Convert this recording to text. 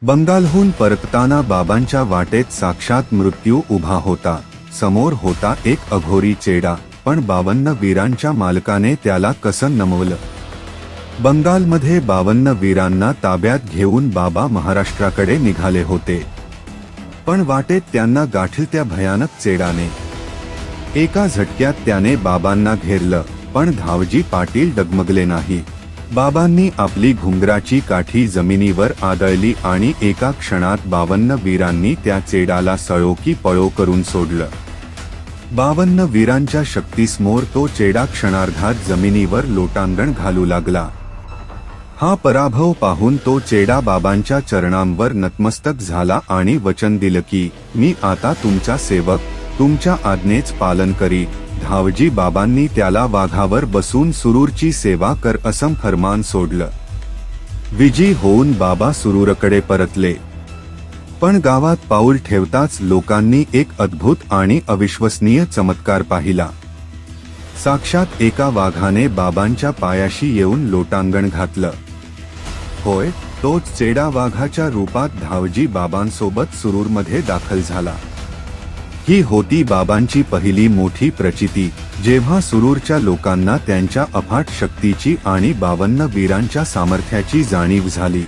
बंगालहून परतताना बाबांच्या वाटेत साक्षात मृत्यू उभा होता. समोर होता एक अघोरी चेडा, पण 52 वीरांच्या मालकाने त्याला कसं नमवलं. बंगालमध्ये 52 वीरांना ताब्यात घेऊन बाबा महाराष्ट्राकडे निघाले होते. पण वाटेत त्यांना गाठलं त्या भयानक चेडाने. एका झटक्यात त्याने बाबांना घेरलं, पण धावजी पाटील डगमगले नाही. बाबांनी आपली घुंगराची काठी जमिनीवर आदळली आणि एका क्षणात 52 वीरांनी त्या चेडाला सळो की पळो करून सोडलं. 52 वीरांच्या शक्तीसमोर तो चेडा क्षणार्धात जमिनीवर लोटांगण घालू लागला. हा पराभव पाहून तो चेडा बाबांच्या चरणांवर नतमस्तक झाला आणि वचन दिलं की, मी आता तुमचा सेवक, तुमच्या आज्ञेच पालन करी. धावजी बाबांनी त्याला वाघावर बसून सुरूरची सेवा कर असं फरमान सोडलं. विजयी होऊन बाबा सुरूरकडे परतले. पण गावात पाऊल ठेवताच लोकांनी एक अद्भुत आणि अविश्वसनीय चमत्कार पाहिला. साक्षात एका वाघाने बाबांच्या पायाशी येऊन लोटांगण घातलं. होय, तोच चेडा वाघाच्या रूपात धावजी बाबांसोबत सुरूरमध्ये दाखल झाला. ही होती बाबांची पहिली मोठी प्रचिती, जेव्हा सुरूरच्या लोकांना त्यांच्या अफाट शक्तीची आणि 52 वीरांच्या सामर्थ्याची जाणीव झाली.